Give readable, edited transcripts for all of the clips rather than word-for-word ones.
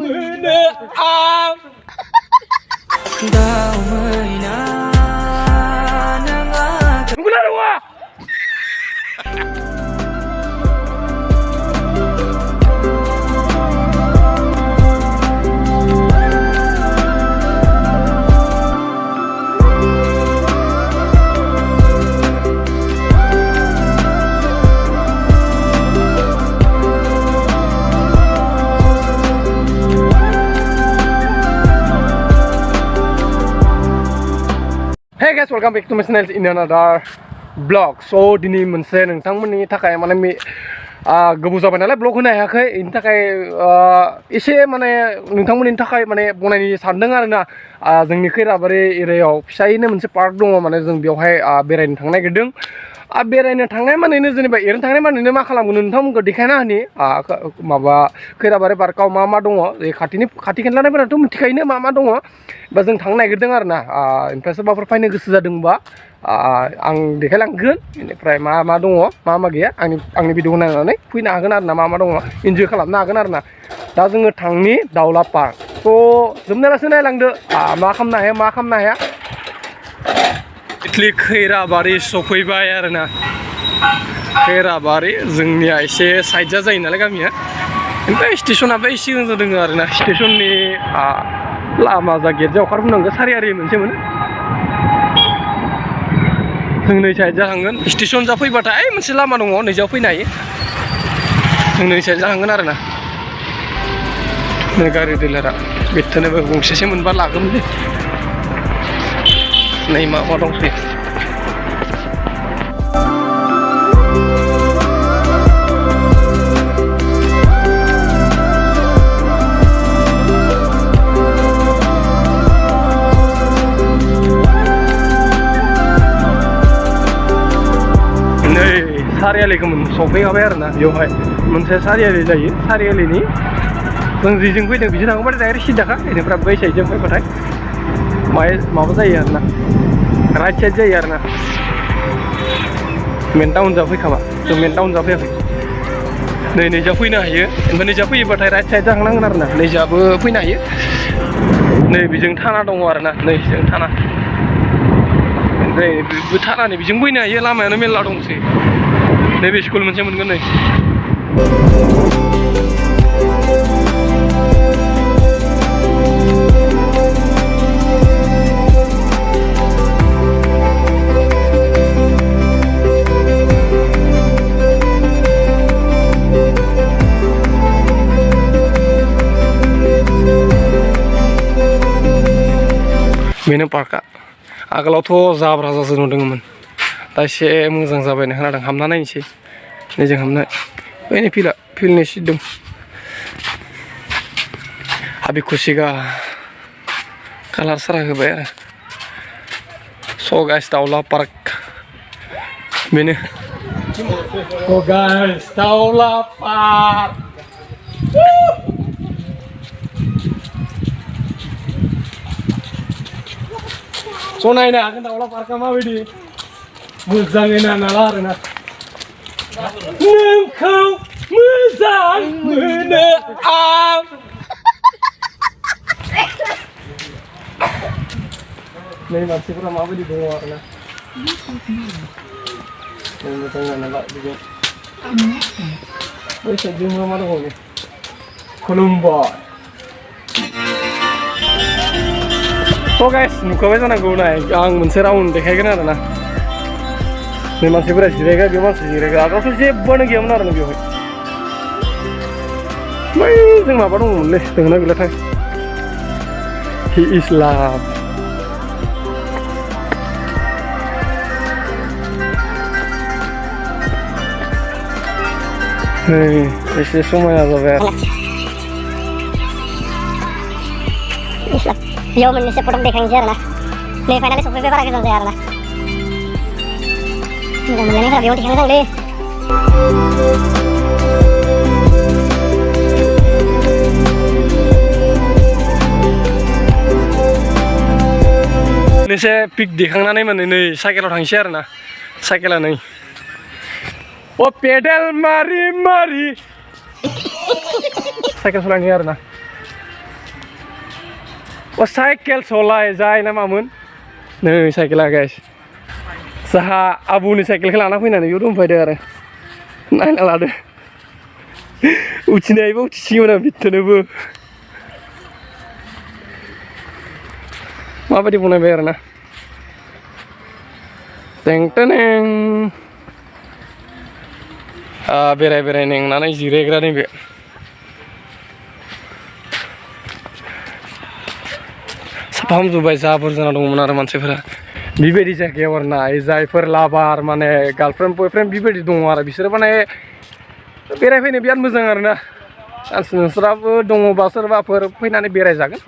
मोनो आं नंगौना नङा? Hey guys, welcome back to my channel in another vlog. So दिनै मोनसे नोंथांमोननि थाखाय माने गोबाव जाबाय नालाय ब्लग होनो हायाखै बेनि थाखाय एसे माने नोंथांमोननि थाखाय माने बनायनो सानदों आरोना जोंनि खैराबारि एरियायाव फिसायैनो मोनसे पार्क दङ माने जों बेवहाय बेरायनो थांनो नागिरदों बेरायनो थांनाय मानेनो जेनेबा एरैनो थांनाय मानेनो मा खालामगोन नोंथांमोनखौ देखायना होनि माबा खैराबारि पार्कआव मा दङ खाथि खालानिफोराथ' मिथिखायोनो मा दङ बा जों थांनो नागिरदों आरोना ओमफ्राय सोरबाफोर फैनो गोसो जादोंबा आं देखायलांगोन बेनिफ्राय मा दङ मा गैया आंनि भिडिअखौ नायनानै फैनो हागोन आरोना मा दङ इन्जय खालामनो हागोन आरोना दा जोङो थांनि दाउला पार्क स' जोबनायलासे नायलांदो मा खालामनो हाया इटलि खैराबारि सफैबाय आरोना खैराबारि जोंनिया एसे साइड जायो नालाय गामिया ओमफ्राय स्टेसनाबो एसे गोजान दङ आरोना स्टेसननि लामा जा गेट जा ओंखारबोनांगौ सारियारि मोनसे मोनो जों नै साइड जाहांगोन स्टेसन जा फैबाथाय मोनसे लामा दङ नैजाव फैनो हायो जों नै साइड जाहांगोन आरोना नै गारि डिलारा बेथनोबो गंसेसो मोनबा लागोमोनलै नै मा दंसै सारियालिखौ सफैखाबाय आरोना बेवहाय मोनसे सारियालि जायो सारियालिनि जों जिजों फैदों बिजों थाङोबाथाय डाइरेक्ट सिदाखा बेनिफ्राय बै साइडजों फैबाथाय माबा जायो आरोना राइट साइड जायो आरोना मेन टाउन जा फैखाबा जों मेन टाउन जा फैयाखै नैजा फैनो हायो ओमफ्राय नैजा फैयोबाथाय राइट साइड जाहांनांगोन आरोना नैजाबो फैनो हायो नै बिजों थाना दङ आरोना नै जों थाना ओमफ्राय थानानै बिजों फैनो हायो लामायानो मेरला दंसै नैबे स्कुल मोनसे मोनगोन नै बेनो पार्कआ आगोलावथ' जाब्रा जाजोबना दङमोन दा एसे मोजां जाबायनो खोनादों हाबना नायनोसै नैजों हाबनाय बैनि फिल्डनि सिट दं हाबि खुसिगा कालार सारा होबाय आरो स' गाइस दाउला पार्क बेनो स' गाइस दाउला पार्क स' नायनो हागोन दाउला पार्कआ माबायदि मोजाङै नायना ला आरोना नोंखौ मोजां मोनो आं नै मानसिफोरा माबायदि दङ आरोना मोजां नायना ला बिजों बै साइडजों मा दङ खुलुमबाय स' गाइस नुखाबाय जानांगौ नाय आं मोनसे राउन्ड देखायगोन आरोना बे मानसिफोरा जिरायग्रा बे मानसि जिरायग्रा आगोलावथ' जेबोआनो गैयामोन आरोना बेवहाय बै जों माबा दङमोनलै दंना गैलाथाय हि इज लाभ नै एसे समाया जाबाय बेयाव मोननैसो फटक देखायनोसै आरोना नै फाइनालि सफैबाय बारा गोजान जाया आरोना मोजां मोनलायनायफ्रा बेयाव देखायनो थांदो मोनसे पिक देखांनानै माने नै साइकेलाव थांसै आरोना साइकेला नै ओ पेडेल मारि मारि साइकेल सालायनो आरोना साइकेल सलाय जाय ना मामोन नै साइकेला गाइस साहा आबुनि साइकेलखौ लाना फैनानै बेयाव दंफायदों आरो नायना लादो उथिनायबो उथिसिगोन आं बिथोनोबो माबायदि बनायबाय आरो ना टेंटेनें बेराय बेराय नेंनानै जिरायग्रा नैबे साफा हामजोब्बाय जाबोर जाना दंमोन आरो मानसिफोरा बेबायदि जायगायाव आरो ना जायफोर लाभार माने गार्लफ्रेन्ड बयफ्रेन्ड बेबायदि दङ आरो बिसोरो माने बेरायफैनो बिराद मोजां आरो ना नोंसोराबो दङबा सोरबाफोर फैनानै बेरायजागोन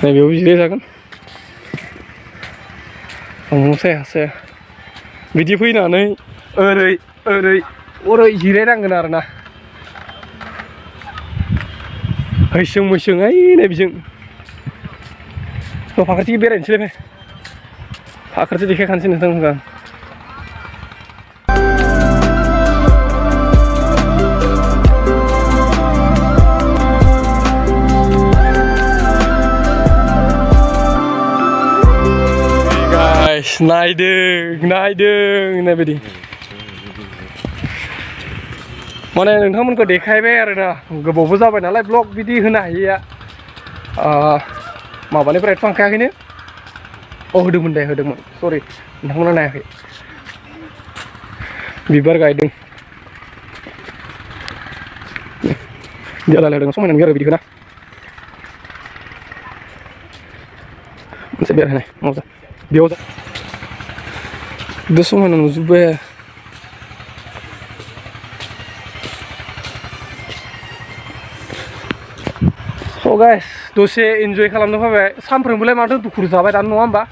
नैबेयाव जिरायजागोन साया बिदि फैनानै ओरै ओरै ओरै जिरायनांगोन आरो ना हैसों मैसों ओइ नै बिजों फाखाथि बेरायनोसै फै फाखाथि देखायखानोसै नोंथांमोनखौ नायदों नायबायदि माने नोंथांमोनखौ देखायबाय आरो ना गोबावबो जाबाय नालाय ब्लग बिदि होनो हायैया माबानिफ्राय थांखायाखैनो होदोंमोन दे होदोंमोन सरि नोंथांमोना नायाखै बिबार गायदों देलायदों समायना आरो बिदिखौ ना मोनसे बेरायनाय मजा बेयाव जा बे समायना नुजोब्बाय स' गाइस दसे इन्जय खालामनो फैबाय सानफ्रोमबोलाय माथो दुखु जाबाय दानो नङा होमबा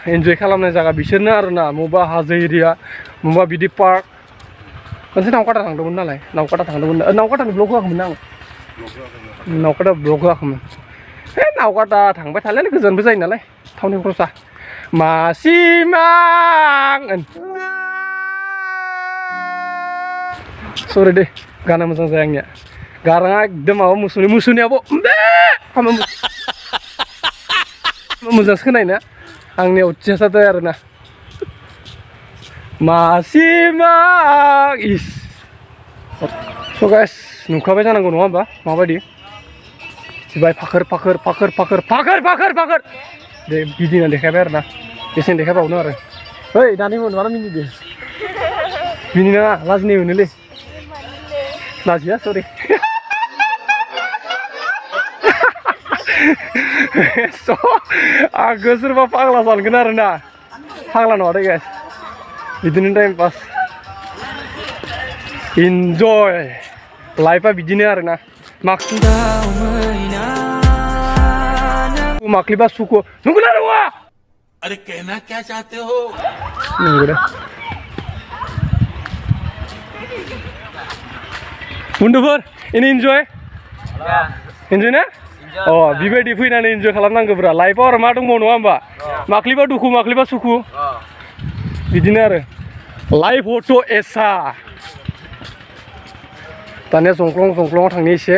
इन्जय खालामनाय जायगा बिसोरनो आरो ना मबा हाजो एरिया मबा बिदि पार्क खनसे नावकाटा थांदोंमोन नालाय नावकाटानि ब्लग होआखैमोन आं नावकाटा ब्लग होआखैमोन नावकाटा थांबाय थालाय गोजानबो जायो नालाय थावनि खरसा मासिमां सरि दे गाना मोजां जाया आंनिया गाराङा एकदम माबा मुसुनियाबो मोजांसो खोनायोना आंनियाव अत्यासार आरो ना मासिमां इस स' गाइस नुखाबाय जानांगौ नङा होमबा माबायदि सिबाय फाखोर दे गिदिंना देखायबाय आरो ना बेसेन देखायबावनो आरो ओइ दानि मानो मिनिदो मिनिनाङा लाजिनाय मोनोलै लाजिया सरि स' आंखौ सोरबा फाग्ला सानगोन आरो ना फाग्ला नङा दे गाइस बिदिनो टाइम पास इन्जय लाइफआ बिदिनो आरो ना माख्लिबा सुखु नंगौना नङा अरे कहना क्या चाहते हो नंगौ दे बुन्दुफोर इन इन्जय ना बेबायदि फैनानै इन्जय खालामनांगौब्रा लाइफआव आरो मा दंबावो नङा होमबा माख्लिबा दुखु माख्लिबा सुखु बिदिनो आरो लाइफ हथ' एसा दानिया जंख्लं थांनि एसे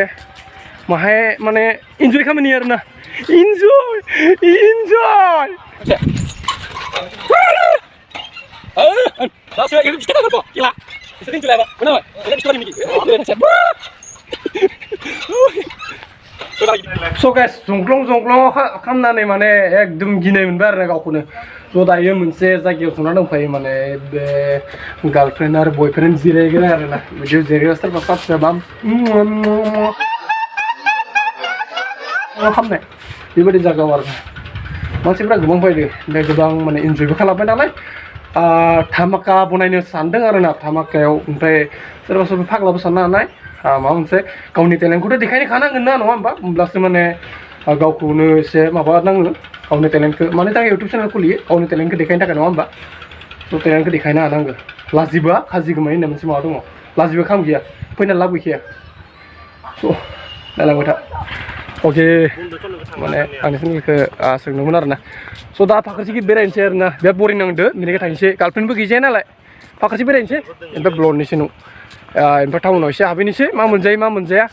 माहाय माने इन्जय खामानि आरो ना इन्जय स' गाइस जंख्लं खालामनानै माने एकदम गिनाय मोनबाय आरो ना गावखौनो ज' दायो मोनसे जायगायाव जना दंफायो माने बे गार्लफ्रेन्ड आरो बयफ्रेन्ड जिरायगोन आरो ना बिदियाव जिरायग्रा सोरबा खाथियाबा खालामनाय बेबायदि जायगायाव आरो मानसिफ्रा गोबां फैदों ओमफ्राय गोबां माने इन्जयबो खालामबाय नालाय धामाका बनायनो सानदों आरो ना धामाकायाव ओमफ्राय सोरबा फाग्लाबो साननो हानाय माबा मोनसे गावनि टेलेन्टखौथ' देखायनो खानांगोन ना नङा होमबा होमब्लासो माने गावखौनो एसे माबा नाङो गावनि टेलेन्टखौ मानि थाखाय इउटुब चेनेल खुलियो गावनि टेलेन्टखौ देखायनो थाखाय नङा होमबा थ' टेलेन्टखौ देखायनो हानांगौ लाजिबा खाजि गोमायो होननाय मोनसे माबा दङ लाजिबा खाम गैया फैनानै लाब गैखाया स' नायलांबाय था अके माने आंनि चेनेलखौ सोंदोंमोन आरो ना स' दा फाखाथि बेरायनोसै आरो ना बिराद बरिं नांदो बेनिखाय थांनोसै गार्लफ्रेन्डबो गैजाया नालाय फाखाथि बेरायनोसै ओमफ्राय ब्लडनिसै न' ओमफ्राय टाउनाव एसे हाबहैनोसै मा मोनजायो मा मोनजाया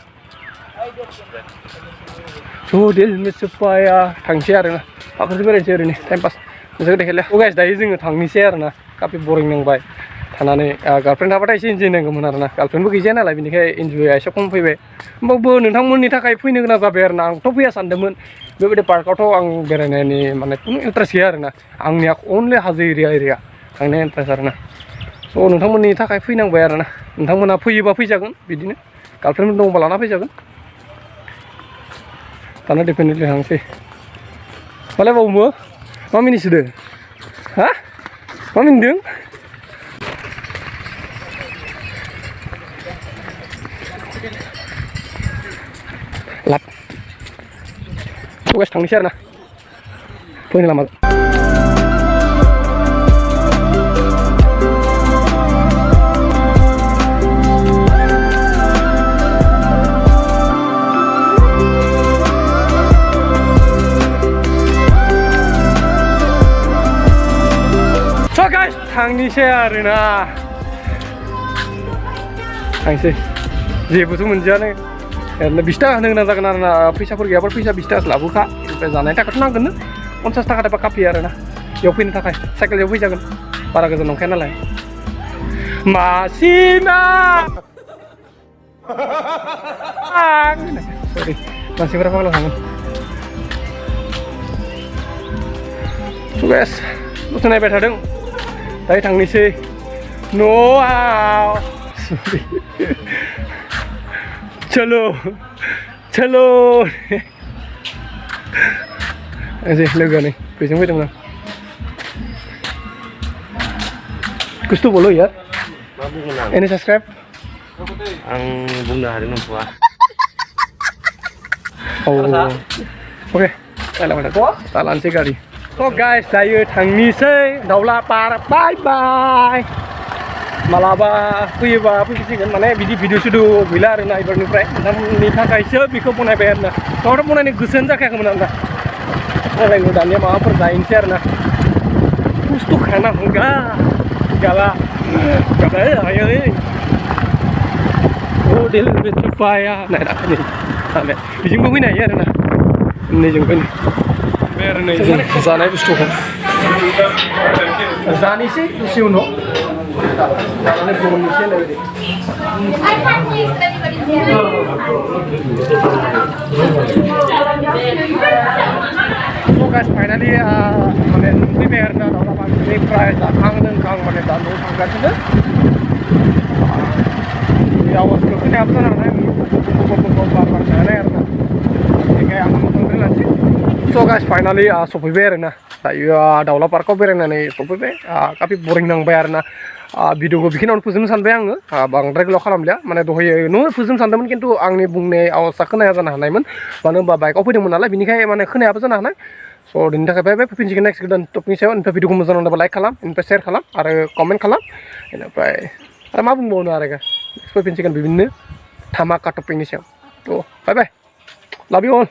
Sodil supaya थांसै आरोना माखासे बेरायनोसै ओरैनो टाइम पास नोंसोर देखायलाय गाइस दायो जोङो थांनोसै आरोना काफि बरिं नांबाय थानानै गार्लफ्रेन्ड थाबाथाय एसे इन्जय नांगौमोन आरोना गार्लफ्रेन्डबो गैजाया नालाय बेनिखाय इन्जयआ एसे खम फैबाय होमबाबो नोंथांमोननि थाखाय फैनो गोनां जाबाय आरोना आंथ' फैया सानदोंमोन बेबायदि पार्कआवथ' आं बेरायनायनि माने खुनु इन्टारेस्ट गैया आरोना आंनिया अनलि हाजो एरिया थांनाय इन्टारेस्ट आरोना स' नोंथांमोननि थाखाय फैनांबाय आरोना नोंथांमोना फैयोबा फैजागोन बिदिनो गार्लफ्रेन्ड दंबा लाना फैजागोन दाना डेफिनेटलि थांसै मालाय बावमो मा मिनिसोदो हा मा मिनिदों लाब गाइस थांनोसै आरोना फैनो लामा थांनोसै आरोना थांसै जेबोथ' मोनजायानो ओरैनो 20 थाखा होनो गोनां जागोन आरोना फैसाफोर गैयाबा फैसा 20 थाखासो लाबोखा ओमफ्राय जानाय थाखाथ' नांगोन 50 थाखा थाबा काफि आरोना बेयाव फैनो थाखाय साइकेलजों फैजागोन बारा गोजान नंखाया नालाय मासिना सरि मानसिफोरा फाग्ला थाङो सुबेस दसे नायबाय थादों दायो थांनोसै न'आव चलो चलो जे लोगोआ नै बेजों फैदोंमोन आं कुछ तो बोलो यार मा बुंगोन आं एनी सब्सक्राइब आं बुंनो हादों नंथ'आ ओके दा लानोसै गारि थ' गाइस दायो थांनोसै दाउला पार्क बाय बाय मालाबा फैयोबा फैसिगोन माने बिदि भिडिअ सिडिअ गैला आरोना एबारनिफ्राय नोंथांमोननि थाखायसो बेखौ बनायबाय आरोना नङाबाथ' बनायनो गोसोआनो जाखायाखैमोन आरोना नायलायनो दानिया माबाफोर जाहैनोसै आरोना बुस्थु खाना होंगा गाला आयै oh dia lebih supaya nah nih sampai bijing gue ini ya na ini jeng gue biar nih sana itu tuh zani sih si uno karena komunikasi dari I can't believe that everybody's here. So guys, finally, mana nanti biar na orang ini price ang kang mana dalu angkat itu. Ya was ini apa namanya? Bukan sana ya na. Ini ang mungkin lagi. So guys, finally sopi biar na. Tayo daula parko biar na nih sopi biar. Tapi boring nang biar na. Video gue bikin orang puzum santai ang, bang drag lo kalam dia, mana doh ya, nu puzum santai mungkin tuh ang nih bungne awas sakna ya sana naik men, mana baik apa dia menala, bini kayak mana kena apa sana naik, so dinda kayak apa, pinjam next dan top nih sewa, video gue mau double like kalam, share kalam, ada komen kalam, ini apa, ada apa pun mau nara kan, pinjam bibinnya, thamaka top ini sewa, tuh, bye bye, love you all.